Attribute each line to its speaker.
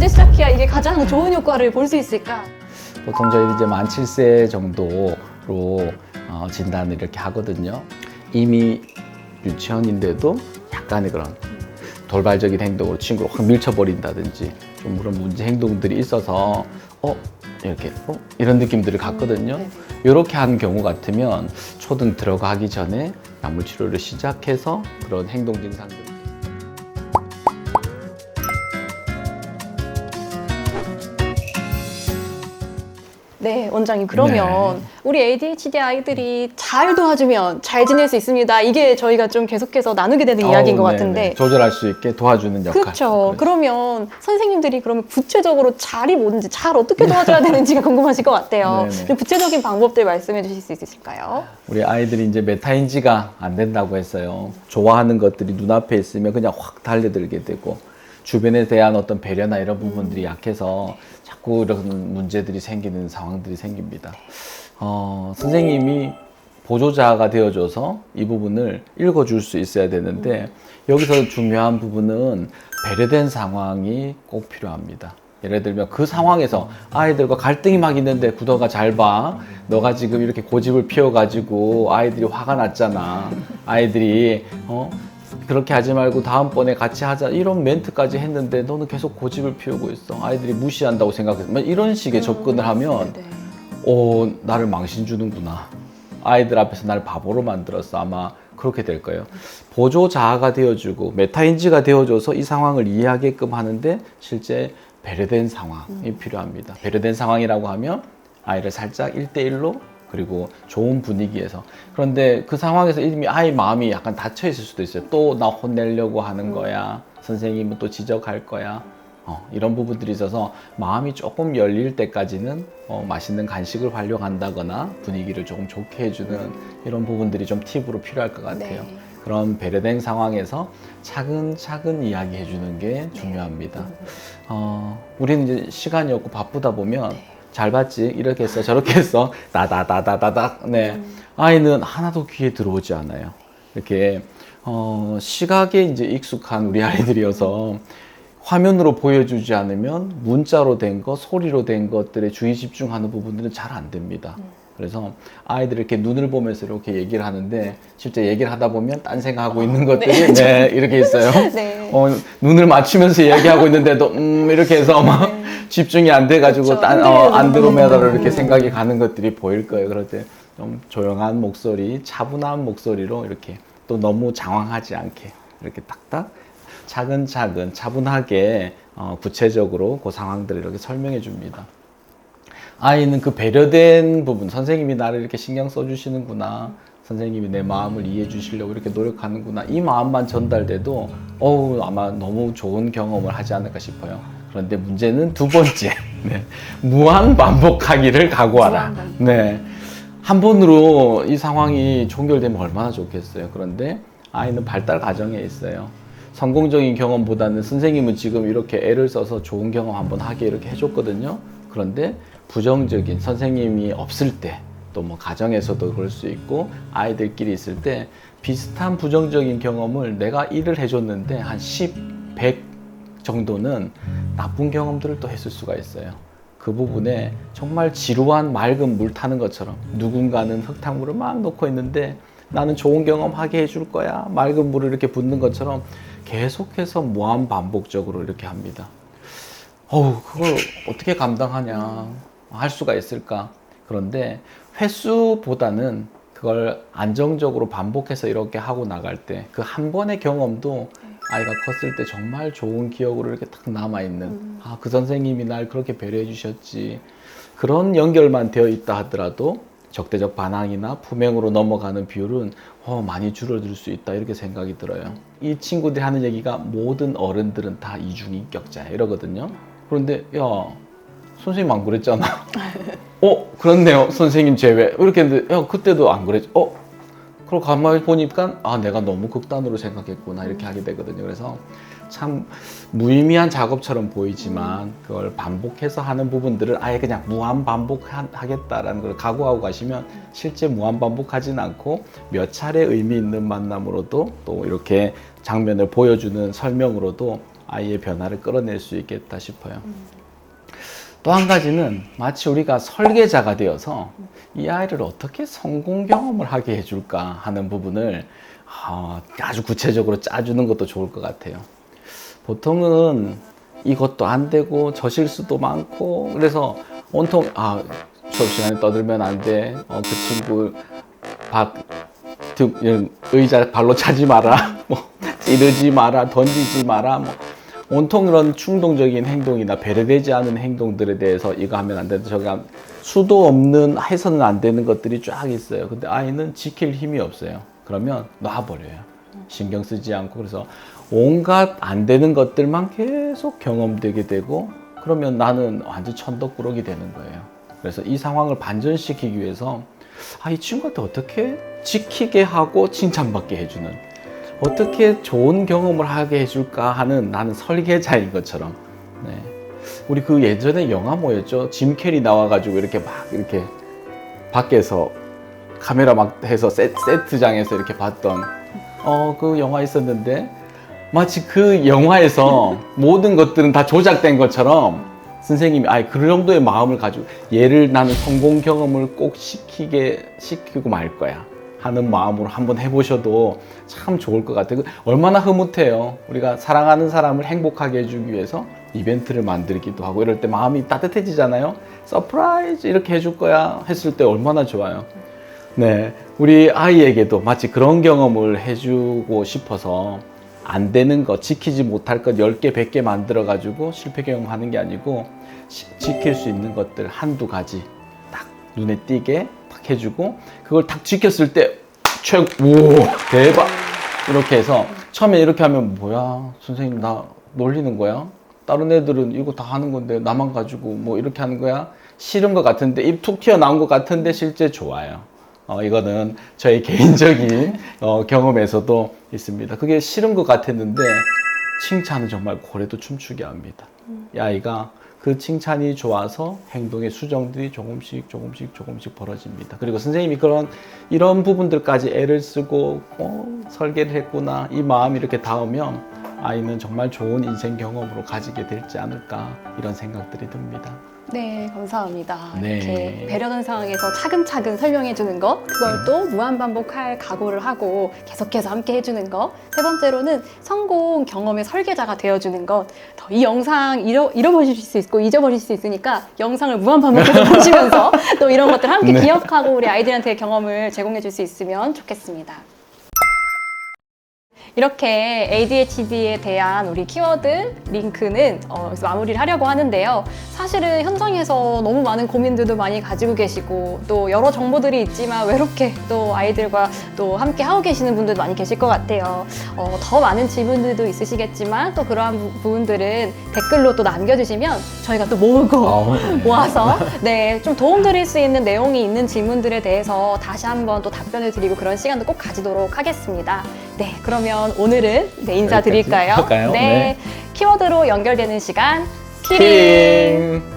Speaker 1: 언제 시작해야 이게 가장 좋은 효과를 볼 수 있을까?
Speaker 2: 보통 저희는 이제 만 7세 정도로 진단을 이렇게 하거든요. 이미 유치원인데도 약간의 그런 돌발적인 행동으로 친구를 확 밀쳐버린다든지 좀 그런 문제 행동들이 있어서 이렇게 이런 느낌들을 갖거든요. 이렇게 한 경우 같으면 초등 들어가기 전에 약물 치료를 시작해서 그런 행동 증상들.
Speaker 1: 네, 원장님. 그러면 우리 ADHD 아이들이 잘 도와주면 잘 지낼 수 있습니다. 이게 저희가 좀 계속해서 나누게 되는 이야기인 것 같은데.
Speaker 2: 조절할 수 있게 도와주는 역할.
Speaker 1: 그렇죠. 그러면 선생님들이 그러면 구체적으로 잘이 뭔지, 잘 어떻게 도와줘야 되는지가 궁금하실 것 같아요. 좀 구체적인 방법들 말씀해 주실 수 있으실까요?
Speaker 2: 우리 아이들이 이제 메타인지가 안 된다고 했어요. 좋아하는 것들이 눈앞에 있으면 그냥 확 달려들게 되고, 주변에 대한 어떤 배려나 이런 부분들이 약해서 자꾸 이런 문제들이 생기는 상황들이 생깁니다. 선생님이 보조자가 되어줘서 이 부분을 읽어줄 수 있어야 되는데, 여기서 중요한 부분은 배려된 상황이 꼭 필요합니다. 예를 들면 그 상황에서 아이들과 갈등이 막 있는데 구더가 잘 봐. 너가 지금 이렇게 고집을 피워가지고 아이들이 화가 났잖아. 아이들이 그렇게 하지 말고 다음번에 같이 하자 이런 멘트까지 했는데 너는 계속 고집을 피우고 있어. 아이들이 무시한다고 생각해서 이런 식의 접근을 하면 나를 망신 주는구나. 아이들 앞에서 나를 바보로 만들었어. 아마 그렇게 될 거예요. 보조 자아가 되어주고 메타인지가 되어줘서 이 상황을 이해하게끔 하는데 실제 배려된 상황이 필요합니다. 배려된 상황이라고 하면 아이를 살짝 1대1로 그리고 좋은 분위기에서. 그런데 그 상황에서 이미 아이 마음이 약간 닫혀 있을 수도 있어요. 또 나 혼내려고 하는 거야. 선생님은 또 지적할 거야. 이런 부분들이 있어서 마음이 조금 열릴 때까지는 맛있는 간식을 활용한다거나 분위기를 조금 좋게 해주는 이런 부분들이 좀 팁으로 필요할 것 같아요.
Speaker 1: 네.
Speaker 2: 그런 배려된 상황에서 차근차근 이야기해 주는 게 중요합니다. 우리는 이제 시간이 없고 바쁘다 보면 잘 봤지? 이렇게 했어, 저렇게 했어, 다다다다다닥. 네. 아이는 하나도 귀에 들어오지 않아요. 이렇게 시각에 이제 익숙한 우리 아이들이어서 화면으로 보여주지 않으면 문자로 된 것, 소리로 된 것들에 주의 집중하는 부분들은 잘 안 됩니다. 그래서 아이들이 이렇게 눈을 보면서 이렇게 얘기를 하는데 실제 얘기를 하다 보면 딴 생각하고 있는 것들이 이렇게 있어요.
Speaker 1: 네.
Speaker 2: 눈을 맞추면서 얘기하고 있는데도 이렇게 해서 막 집중이 안 돼가지고 안드로메다로 이렇게 생각이 가는 것들이 보일 거예요. 그럴 때 좀 조용한 목소리, 차분한 목소리로 이렇게 또 너무 장황하지 않게 이렇게 딱딱 차근차근 차분하게 구체적으로 그 상황들을 이렇게 설명해 줍니다. 아이는 그 배려된 부분, 선생님이 나를 이렇게 신경 써주시는구나, 선생님이 내 마음을 이해해 주시려고 이렇게 노력하는구나, 이 마음만 전달돼도 아마 너무 좋은 경험을 하지 않을까 싶어요. 그런데 문제는 두 번째, 무한 반복하기를 각오하라. 한 번으로 이 상황이 종결되면 얼마나 좋겠어요. 그런데 아이는 발달 과정에 있어요. 성공적인 경험보다는 선생님은 지금 이렇게 애를 써서 좋은 경험 한번 하게 이렇게 해줬거든요. 그런데 부정적인, 선생님이 없을 때, 또 뭐 가정에서도 그럴 수 있고 아이들끼리 있을 때 비슷한 부정적인 경험을 내가 1을 해줬는데 한 10, 100 정도는 나쁜 경험들을 또 했을 수가 있어요. 그 부분에 정말 지루한 맑은 물 타는 것처럼 누군가는 흙탕물을 막 넣고 있는데 나는 좋은 경험 하게 해줄 거야, 맑은 물을 이렇게 붓는 것처럼 계속해서 무한 반복적으로 이렇게 합니다. 그걸 어떻게 감당하냐, 할 수가 있을까? 그런데 횟수보다는 그걸 안정적으로 반복해서 이렇게 하고 나갈 때 그 한 번의 경험도 아이가 컸을 때 정말 좋은 기억으로 이렇게 딱 남아있는, 그 선생님이 날 그렇게 배려해 주셨지, 그런 연결만 되어 있다 하더라도 적대적 반항이나 품행으로 넘어가는 비율은 많이 줄어들 수 있다, 이렇게 생각이 들어요. 이 친구들이 하는 얘기가 모든 어른들은 다 이중인격자야 이러거든요. 그런데 선생님 안 그랬잖아. 그렇네요, 선생님 제외. 이렇게 했는데 그때도 안 그랬지. 그러고 가만히 보니까 내가 너무 극단으로 생각했구나, 이렇게 하게 되거든요. 그래서 참 무의미한 작업처럼 보이지만 그걸 반복해서 하는 부분들을 아예 그냥 무한 반복하겠다라는 걸 각오하고 가시면 실제 무한 반복하진 않고 몇 차례 의미 있는 만남으로도 또 이렇게 장면을 보여주는 설명으로도 아이의 변화를 끌어낼 수 있겠다 싶어요. 또 한 가지는 마치 우리가 설계자가 되어서 이 아이를 어떻게 성공 경험을 하게 해줄까 하는 부분을 아주 구체적으로 짜주는 것도 좋을 것 같아요. 보통은 이것도 안 되고 저 실수도 많고 그래서 온통 수업 시간에 떠들면 안 돼. 그 친구 의자 발로 차지 마라. 뭐 찌르지 마라. 던지지 마라. 뭐 온통 이런 충동적인 행동이나 배려되지 않은 행동들에 대해서 이거 하면 안 된다. 저거 수도 없는 해서는 안 되는 것들이 쫙 있어요. 근데 아이는 지킬 힘이 없어요. 그러면 놔버려요. 신경 쓰지 않고. 그래서 온갖 안 되는 것들만 계속 경험되게 되고 그러면 나는 완전 천덕꾸러기 되는 거예요. 그래서 이 상황을 반전시키기 위해서 이 친구한테 어떻게 지키게 하고 칭찬받게 해주는, 어떻게 좋은 경험을 하게 해줄까 하는 나는 설계자인 것처럼. 네. 우리 그 예전에 영화 뭐였죠? 짐 캐리 나와가지고 이렇게 막 이렇게 밖에서 카메라 막 해서 세트장에서 이렇게 봤던 그 영화 있었는데 마치 그 영화에서 모든 것들은 다 조작된 것처럼 선생님이 그 정도의 마음을 가지고 얘를 나는 성공 경험을 꼭 시키고 말 거야 하는 마음으로 한번 해보셔도 참 좋을 것 같아요. 얼마나 흐뭇해요. 우리가 사랑하는 사람을 행복하게 해주기 위해서 이벤트를 만들기도 하고 이럴 때 마음이 따뜻해지잖아요. 서프라이즈 이렇게 해줄 거야 했을 때 얼마나 좋아요. 네, 우리 아이에게도 마치 그런 경험을 해주고 싶어서 안 되는 것, 지키지 못할 것 10개, 100개 만들어가지고 실패 경험하는 게 아니고 지킬 수 있는 것들 한두 가지 딱 눈에 띄게 딱 해주고 그걸 딱 지켰을 때 오, 대박! 이렇게 해서 처음에 이렇게 하면 뭐야, 선생님 나 놀리는 거야? 다른 애들은 이거 다 하는 건데 나만 가지고 뭐 이렇게 하는 거야? 싫은 것 같은데 입 툭 튀어나온 것 같은데 실제 좋아요. 이거는 저희 개인적인 경험에서도 있습니다. 그게 싫은 것 같았는데 칭찬은 정말 고래도 춤추게 합니다. 이 아이가 그 칭찬이 좋아서 행동의 수정들이 조금씩 벌어집니다. 그리고 선생님이 이런 부분들까지 애를 쓰고 설계를 했구나, 이 마음이 이렇게 닿으면 아이는 정말 좋은 인생 경험으로 가지게 될지 않을까, 이런 생각들이 듭니다.
Speaker 1: 네, 감사합니다.
Speaker 2: 네.
Speaker 1: 이렇게 배려하는 상황에서 차근차근 설명해 주는 것, 그걸 또 무한반복할 각오를 하고 계속해서 함께 해주는 것. 세 번째로는 성공 경험의 설계자가 되어주는 것. 이 영상 잃어버릴 수 있고 잊어버릴 수 있으니까 영상을 무한반복해서 보시면서 또 이런 것들 함께
Speaker 2: 네.
Speaker 1: 기억하고 우리 아이들한테 경험을 제공해 줄 수 있으면 좋겠습니다. 이렇게 ADHD에 대한 우리 키워드 링크는 여기서 마무리를 하려고 하는데요. 사실은 현장에서 너무 많은 고민들도 많이 가지고 계시고 또 여러 정보들이 있지만 외롭게 또 아이들과 또 함께 하고 계시는 분들도 많이 계실 것 같아요. 더 많은 질문들도 있으시겠지만 또 그러한 부분들은 댓글로 또 남겨주시면 저희가 또 모아서 좀 도움드릴 수 있는 내용이 있는 질문들에 대해서 다시 한번 또 답변을 드리고 그런 시간도 꼭 가지도록 하겠습니다. 네, 그러면 오늘은 인사드릴까요?
Speaker 2: 할까요?
Speaker 1: 네. 키워드로 연결되는 시간,
Speaker 2: 키링!